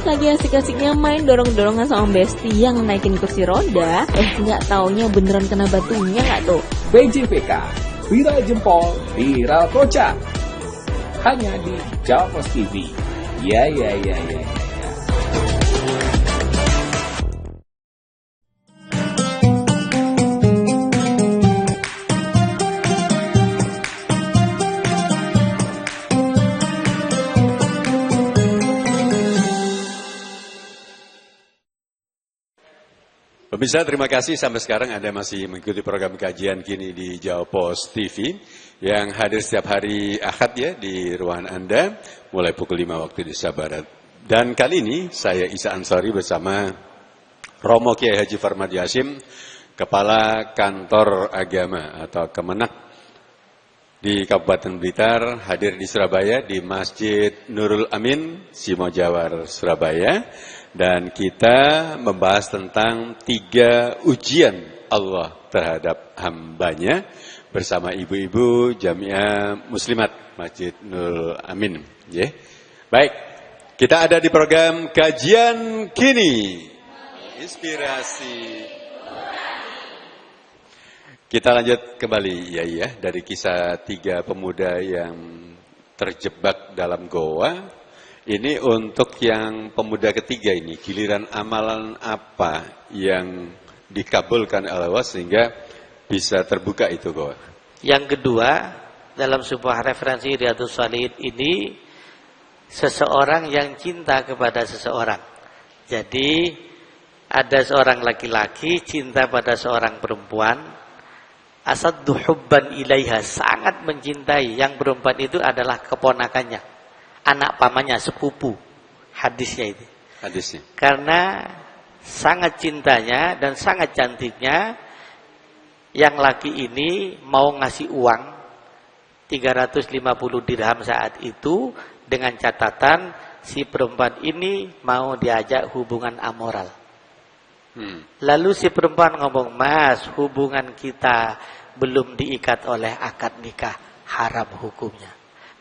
Lagi asik-asiknya main dorong-dorongan sama bestie yang naikin kursi roda, nggak taunya beneran kena batunya nggak tuh? PJPK, viral jempol, viral kocak. Hanya di Jawa Post TV. Ya. Pemirsa, terima kasih sampai sekarang Anda masih mengikuti program kajian Kini di Jawa Post TV yang hadir setiap hari Ahad ya di ruangan Anda mulai pukul 5 waktu Indonesia Barat. Dan kali ini saya Isa Ansori bersama Romo Kiai Haji Farmadi Hasim, Kepala Kantor Agama atau Kemenak di Kabupaten Blitar, hadir di Surabaya di Masjid Nurul Amin, Simojawar, Surabaya. Dan kita membahas tentang 3 ujian Allah terhadap hambanya bersama ibu-ibu Jamiah Muslimat Masjid Nurul Amin. Baik, kita ada di program Kajian Kini. Inspirasi. Kita lanjut kembali ya dari kisah 3 pemuda yang terjebak dalam goa. Ini untuk yang pemuda ketiga ini, giliran amalan apa yang dikabulkan oleh Allah sehingga bisa terbuka itu goa? Yang kedua, dalam sebuah referensi Riyadhus Shalihin ini, seseorang yang cinta kepada seseorang. Jadi ada seorang laki-laki cinta pada seorang perempuan, asaddu hubban ilaiha, sangat mencintai. Yang perempuan itu adalah keponakannya, anak pamannya, sepupu. Hadisnya itu. Karena sangat cintanya dan sangat cantiknya, Yang laki ini mau ngasih uang 350 dirham saat itu dengan catatan si perempuan ini mau diajak hubungan amoral. Lalu si perempuan ngomong, "Mas, hubungan kita belum diikat oleh akad nikah, haram hukumnya."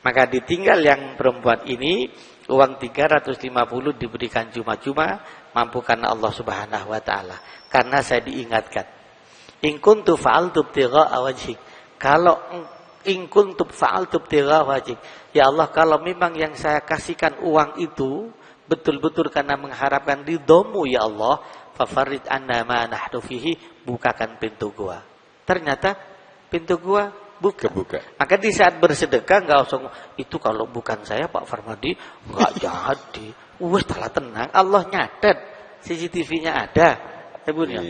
Maka ditinggal yang perempuan ini, uang 350 diberikan cuma-cuma, mampu karena Allah Subhanahu wa taala. Karena saya diingatkan, in kuntu fa'altu ibtigha'a wajhik. Kalau in kuntu fa'altu ibtigha'a wajhik, ya Allah, kalau memang yang saya kasihkan uang itu betul-betul karena mengharapkan ridhomu ya Allah, fafarid anna ma nahnu fihi, bukakan pintu gua. Ternyata pintu gua buka. Maka di saat bersedekah nggak usah itu kalau bukan saya Pak Farmadi nggak jadi. Wes telah tenang, Allah nyatet, CCTV-nya ada. Iya,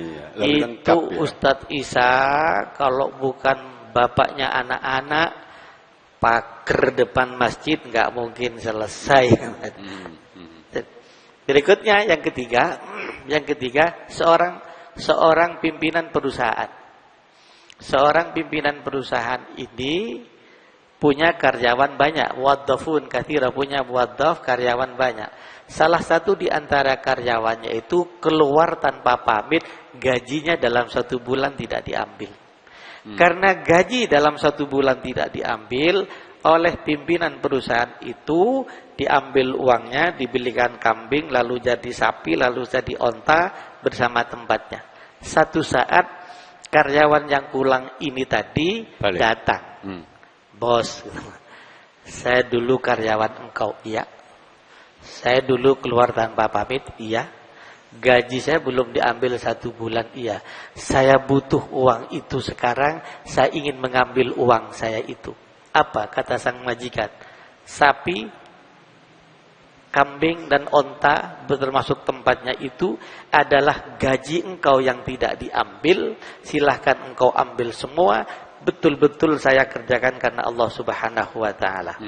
itu ya. Ustadz Isa kalau bukan bapaknya anak-anak, pagar depan masjid nggak mungkin selesai. Berikutnya yang ketiga seorang pimpinan perusahaan. Seorang pimpinan perusahaan ini punya karyawan banyak, waddafun katsira, punya waddaf karyawan banyak. Salah satu di antara karyawannya itu keluar tanpa pamit, gajinya dalam 1 bulan tidak diambil. Karena gaji dalam 1 bulan tidak diambil oleh pimpinan perusahaan itu, diambil uangnya, dibelikan kambing, lalu jadi sapi, lalu jadi onta bersama tempatnya. Satu saat karyawan yang pulang ini tadi datang. Bos, saya dulu karyawan engkau, iya. Saya dulu keluar tanpa pamit, iya. Gaji saya belum diambil 1 bulan, iya. Saya butuh uang itu sekarang, saya ingin mengambil uang saya itu. Apa kata sang majikan? Sapi, kambing dan onta termasuk tempatnya itu adalah gaji engkau yang tidak diambil. Silahkan engkau ambil semua. Betul-betul saya kerjakan karena Allah Subhanahu wa taala.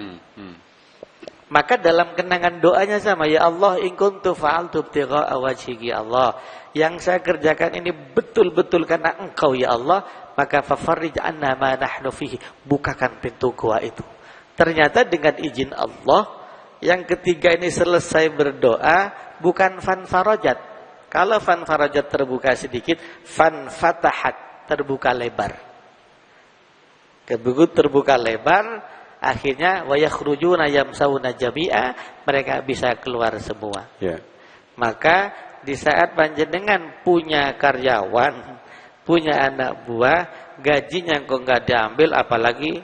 Maka dalam kenangan doanya sama, ya Allah, in kuntu fa'altu ibtigha'a wajhiki, ya Allah, yang saya kerjakan ini betul-betul karena engkau ya Allah, maka fafarrij anna ma nahnu fihi, bukakan pintu gua itu. Ternyata dengan izin Allah, yang ketiga ini selesai berdoa, bukan fanfarajat. Kalau fanfarajat terbuka sedikit, fanfatahat, terbuka lebar. Begitu terbuka lebar, akhirnya wayakhrujuna yamsauna jami'a, mereka bisa keluar semua. Maka di saat panjenengan punya karyawan, punya anak buah, gajinya kok nggak diambil, apalagi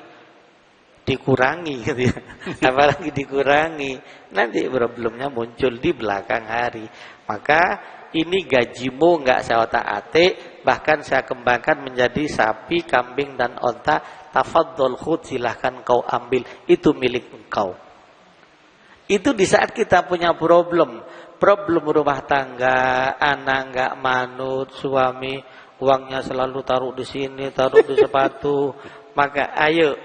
dikurangi, gitu ya. Apalagi dikurangi, nanti problemnya muncul di belakang hari. Maka ini gajimu nggak saya otak-atik, bahkan saya kembangkan menjadi sapi, kambing dan onta. Tafadhol khud, silahkan kau ambil, itu milik engkau. Itu di saat kita punya problem rumah tangga, anak nggak manut, suami uangnya selalu taruh di sini, taruh di sepatu. Maka ayo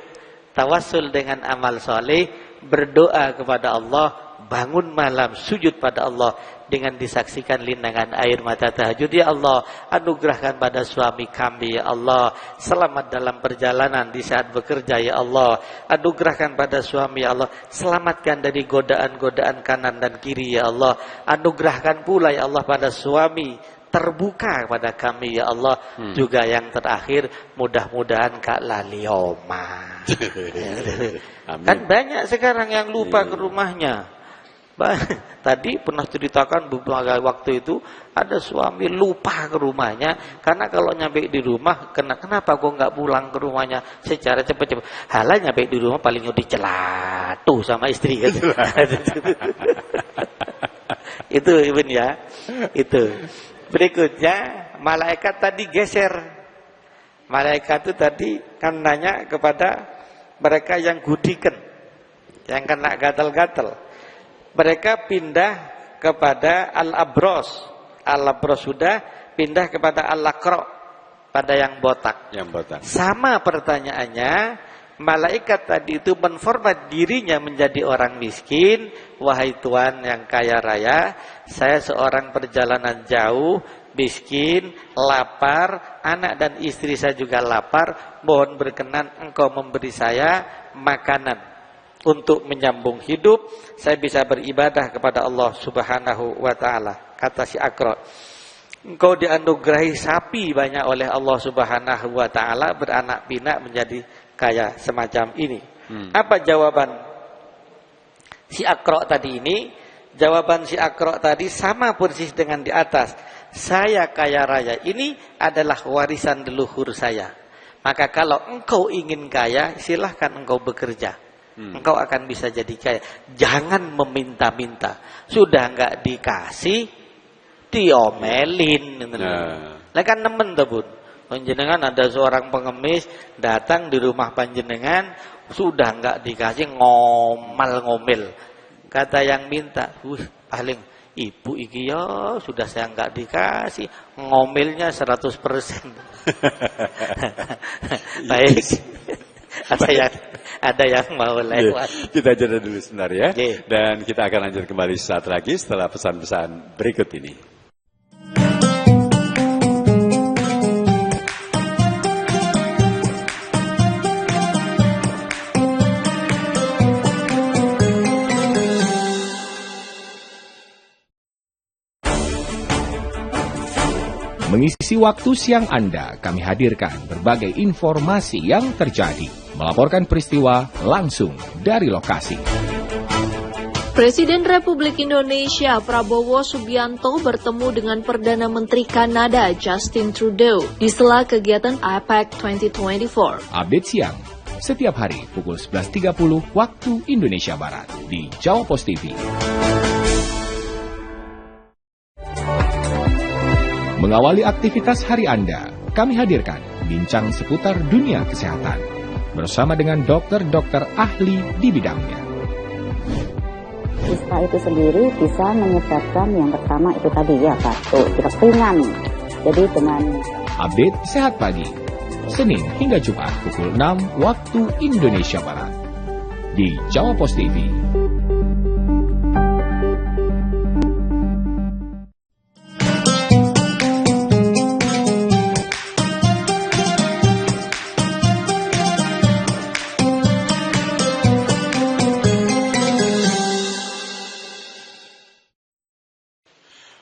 tawassul dengan amal soleh, berdoa kepada Allah, bangun malam sujud pada Allah dengan disaksikan linangan air mata tahajud. Ya Allah, anugerahkan pada suami kami ya Allah selamat dalam perjalanan di saat bekerja ya Allah. Anugerahkan pada suami ya Allah, selamatkan dari godaan-godaan kanan dan kiri ya Allah. Anugerahkan pula ya Allah pada suami, terbuka pada kami ya Allah. Juga yang terakhir, mudah-mudahan Kak Lalioma. Kan banyak sekarang yang lupa ke rumahnya. Tadi pernah ceritakan beberapa waktu itu ada suami lupa ke rumahnya karena kalau nyampe di rumah, kenapa kok nggak pulang ke rumahnya secara cepat-cepat? Halah nyampe di rumah paling dicelatuh sama istri kan. Itu Ibn ya. Itu. Berikutnya malaikat tadi geser. Malaikat itu tadi kan nanya kepada mereka yang gudikan, yang kena gatal-gatal. Mereka pindah kepada al-abros. Al-abros sudah, pindah kepada al-lakro, pada yang botak. Sama pertanyaannya, malaikat tadi itu menformat dirinya menjadi orang miskin. Wahai Tuhan yang kaya raya, saya seorang perjalanan jauh miskin, lapar, anak dan istri saya juga lapar, mohon berkenan engkau memberi saya makanan untuk menyambung hidup, saya bisa beribadah kepada Allah Subhanahu wa taala. Kata si Aqra, engkau dianugerahi sapi banyak oleh Allah Subhanahu wa taala, beranak pinak menjadi kaya semacam ini. Apa jawaban si Aqra tadi ini? Jawaban si Aqra tadi sama persis dengan di atas. Saya kaya raya ini adalah warisan leluhur saya. Maka kalau engkau ingin kaya, silahkan engkau bekerja. Engkau akan bisa jadi kaya. Jangan meminta-minta. Sudah enggak dikasih, diomelin. Lah kan nemen tuh bun. Panjenengan ada seorang pengemis datang di rumah panjenengan, sudah enggak dikasih, ngomel. Kata yang minta, paling ibu iki ya sudah saya enggak dikasih, ngomelnya 100%. Baik. Ada yang mau lewat. Kita jeda dulu sebentar ya. Dan kita akan lanjut kembali saat lagi setelah pesan-pesan berikut ini. Mengisi waktu siang Anda, kami hadirkan berbagai informasi yang terjadi. Melaporkan peristiwa langsung dari lokasi. Presiden Republik Indonesia Prabowo Subianto bertemu dengan Perdana Menteri Kanada Justin Trudeau di sela kegiatan APEC 2024. Update siang, setiap hari pukul 11.30 waktu Indonesia Barat di Jawa Post TV. Mengawali aktivitas hari Anda, kami hadirkan bincang seputar dunia kesehatan bersama dengan dokter-dokter ahli di bidangnya. Ispa itu sendiri bisa menyebabkan yang pertama itu tadi ya batuk, pilek ringan. Jadi dengan update sehat pagi, Senin hingga Jumat pukul 6 waktu Indonesia Barat di Jawa Post TV.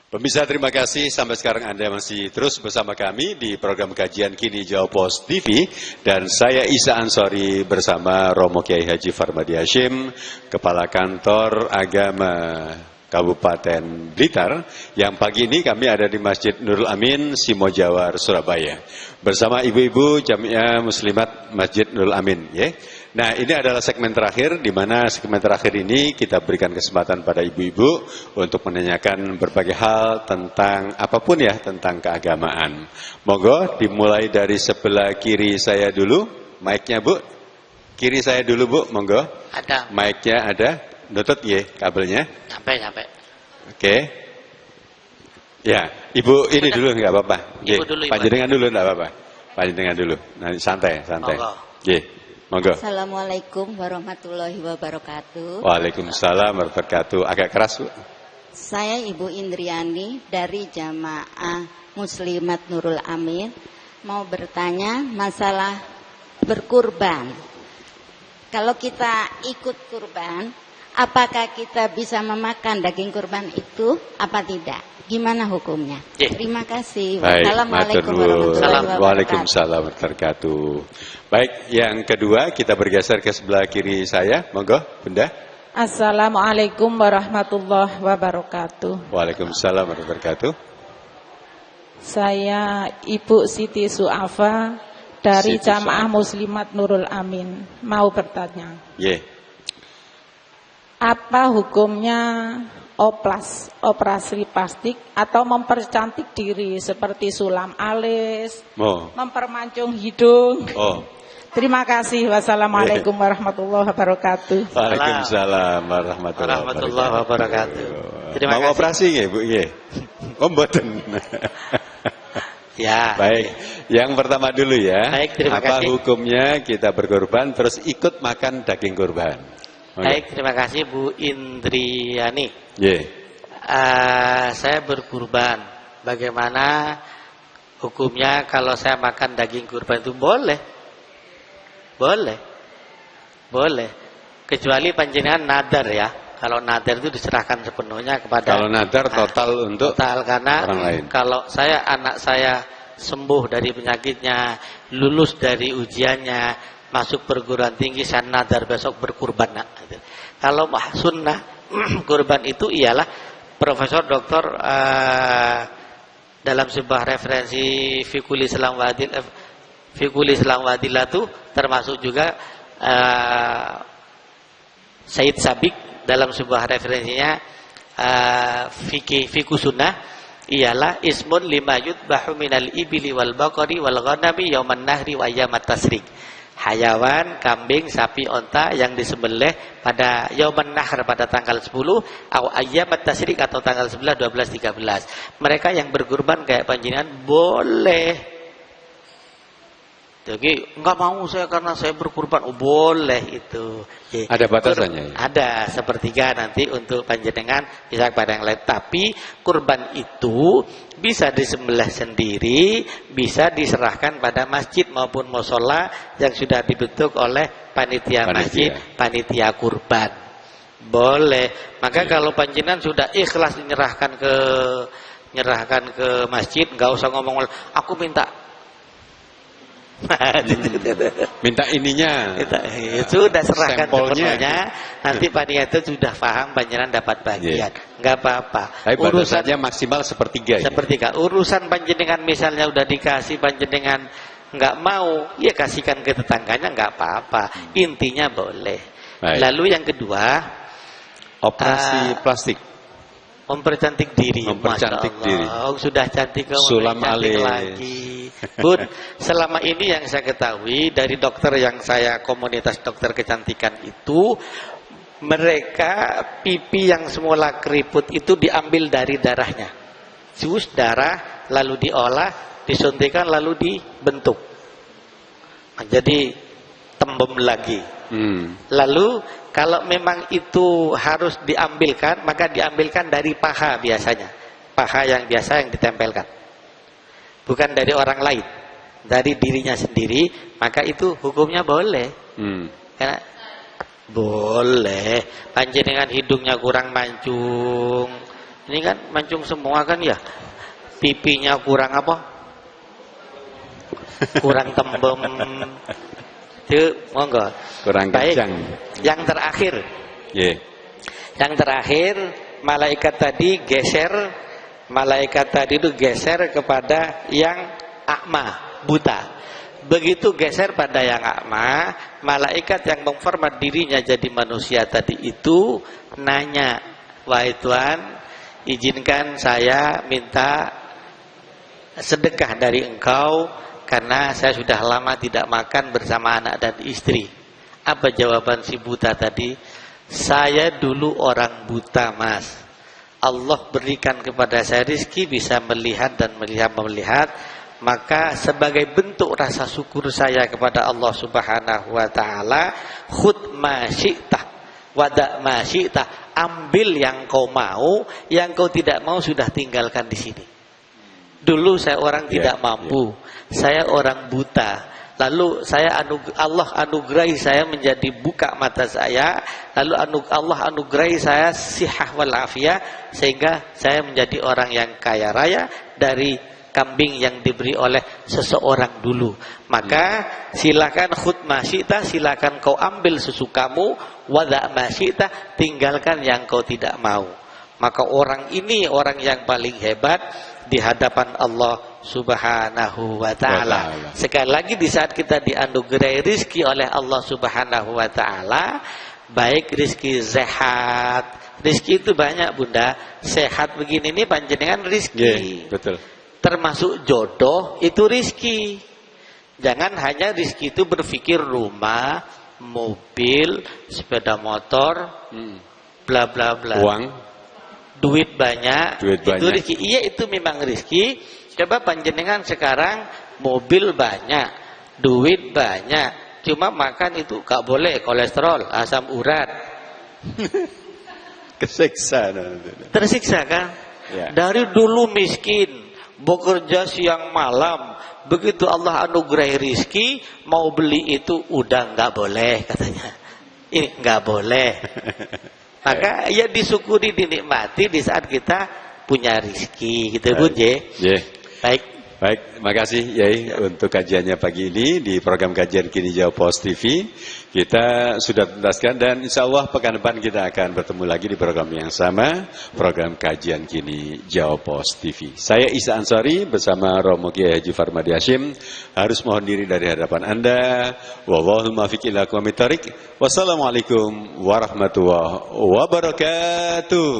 Pemirsa, terima kasih. Sampai sekarang Anda masih terus bersama kami di program kajian Kini Jawa Post TV. Dan saya Isa Ansori bersama Romo Kiai Haji Farmadi Hashim, Kepala Kantor Agama Kabupaten Blitar. Yang pagi ini kami ada di Masjid Nurul Amin, Simojawar, Surabaya. Bersama ibu-ibu Jamiah Muslimat Masjid Nurul Amin. Ya. Nah, ini adalah segmen terakhir, di mana segmen terakhir ini kita berikan kesempatan pada ibu-ibu untuk menanyakan berbagai hal tentang apapun ya, tentang keagamaan. Monggo dimulai dari sebelah kiri saya dulu, mic-nya Bu. Kiri saya dulu Bu, monggo. Ada. Mic-nya ada, nutut ya kabelnya. Nyampe. Oke. Ya, Ibu ini dulu nggak apa-apa. Ibu dulu. Panjenengan dulu nggak apa-apa. Panjenengan dulu. Nanti santai. Monggo. Assalamualaikum warahmatullahi wabarakatuh. Waalaikumsalam warahmatullahi wabarakatuh. Agak keras, Bu. Saya Ibu Indriani dari Jamaah Muslimat Nurul Amin. Mau bertanya masalah berkurban. Kalau kita ikut kurban, apakah kita bisa memakan daging kurban itu apa tidak? Gimana hukumnya? Terima kasih. Wassalamualaikum warahmatullahi wabarakatuh. Waalaikumsalam warahmatullahi wabarakatuh. Baik, yang kedua kita bergeser ke sebelah kiri saya. Monggo, Bunda. Assalamualaikum warahmatullahi wabarakatuh. Waalaikumsalam warahmatullahi wabarakatuh. Saya Ibu Siti Su'afa dari Jamaah Muslimat Nurul Amin. Mau bertanya. Apa hukumnya operasi plastik atau mempercantik diri seperti sulam alis, mempermancung hidung? Terima kasih. Wassalamualaikum warahmatullahi wabarakatuh. Waalaikumsalam warahmatullahi wabarakatuh. Mau operasi nggih, Bu? Nggih. Mboten. Ya. Baik. Yang pertama dulu ya. Baik, terima apa kasih. hukumnya kita berkorban terus ikut makan daging kurban? Baik, terima kasih Bu Indriani. Yeah. Saya berkurban bagaimana hukumnya kalau saya makan daging kurban itu? Boleh. Kecuali panjenengan nadar ya. Kalau nadar itu diserahkan sepenuhnya kepada. Kalau nadar total untuk karena orang lain. Kalau anak saya sembuh dari penyakitnya, lulus dari ujiannya, masuk perguruan tinggi, saya nadar besok berkurban. Kalau sunnah kurban itu ialah Profesor Doktor dalam sebuah referensi Fikul Islam Wadilah itu termasuk juga Said Sabik dalam sebuah referensinya Fikih Sunnah ialah ismun lima yudbahu minal ibili wal baqari wal ghanami yauman nahri wa ayyamat tasrik. Hayawan, kambing, sapi, onta yang disembelih pada yauman nahr pada tanggal 10 atau ayyamat tasrik atau tanggal 11, 12, 13. Mereka yang berkurban kayak panjenengan boleh. Jadi enggak mau saya karena saya berkurban. Oh, boleh itu. Jadi, ada batasannya. Ada sepertiga nanti untuk panjenengan bisa kepada yang lain. Tapi kurban itu bisa disembelih sendiri, bisa diserahkan pada masjid maupun mushola yang sudah dibentuk oleh panitia masjid, panitia kurban. Boleh. Maka kalau panjenengan sudah ikhlas menyerahkan ke masjid, enggak usah ngomong aku minta ininya. Sudah serahkan sepenuhnya. Nanti panitia itu sudah paham panjenengan dapat bagian. Enggak apa-apa. Urusannya maksimal sepertiga. Sepertiga. Urusan panjenengan misalnya udah dikasih panjenengan enggak mau, ya kasihkan ke tetangganya enggak apa-apa. Intinya boleh. Lalu yang kedua, operasi plastik. Mempercantik diri. Mempercantik diri. Sudah cantik Sulam cantik lagi. Bun, selama ini yang saya ketahui dari dokter yang saya komunitas dokter kecantikan itu, mereka pipi yang semula keriput itu diambil dari darahnya. Jus darah lalu diolah, disuntikan lalu dibentuk. Jadi tembem lagi. Lalu kalau memang itu harus diambilkan, maka diambilkan dari paha biasanya. Paha yang biasa yang ditempelkan. Bukan dari orang lain. Dari dirinya sendiri, maka itu hukumnya boleh. Karena boleh. Panjenengan hidungnya kurang mancung. Ini kan mancung semua kan ya. Pipinya kurang apa? Kurang tembem. Itu monggo. Kurang kencang. Yang terakhir. Yang terakhir, malaikat tadi itu geser kepada yang akma, buta. Begitu geser pada yang akma, malaikat yang memformat dirinya jadi manusia tadi itu nanya, wahai Tuhan, izinkan saya minta sedekah dari engkau karena saya sudah lama tidak makan bersama anak dan istri. Apa jawaban si buta tadi? Saya dulu orang buta, Mas. Allah berikan kepada saya rezeki bisa melihat dan melihat. Maka sebagai bentuk rasa syukur saya kepada Allah Subhanahu wa taala, khudh ma syi'tah wada ma syi'tah, ambil yang kau mau, yang kau tidak mau sudah tinggalkan di sini. Dulu saya orang tidak mampu. Saya orang buta. Lalu Allah anugerahi saya menjadi buka mata saya. Lalu Allah anugerahi saya sihah wal afiyah, sehingga saya menjadi orang yang kaya raya dari kambing yang diberi oleh seseorang dulu. Maka silakan khudh ma syi'ta, silakan kau ambil sesukamu, wada ma syi'ta, tinggalkan yang kau tidak mau. Maka orang ini orang yang paling hebat di hadapan Allah Subhanahu wa ta'ala. Sekali lagi di saat kita dianugerahi rizki oleh Allah Subhanahu wa ta'ala, baik rizki sehat. Rizki itu banyak, Bunda. Sehat begini ini panjenengan rizki. Betul. Termasuk jodoh itu rizki. Jangan hanya rizki itu berpikir rumah, mobil, sepeda motor, bla bla bla. Uang, duit banyak, itu rizki. Iya, itu memang rizki. Coba panjenengan sekarang mobil banyak, duit banyak, cuma makan itu gak boleh, kolesterol, asam urat. Kesiksa. Tersiksa kan? Ya. Dari dulu miskin, bekerja siang malam, begitu Allah anugerahi rizki, mau beli itu udah nggak boleh katanya. Ini nggak boleh. Maka ya disyukuri, dinikmati di saat kita punya rizki, gitu Bu J. Baik, terima kasih Yai untuk kajiannya pagi ini di program kajian Kini Jawab Pos TV. Kita sudah tuntaskan dan insya Allah pekan depan kita akan bertemu lagi di program yang sama, program kajian Kini Jawab Pos TV. Saya Isa Ansori bersama Romo Kiai Haji Farmadi Hashim harus mohon diri dari hadapan Anda. Wallahul muwaffiq ila aqwamit thoriq. Wassalamualaikum warahmatullahi wabarakatuh.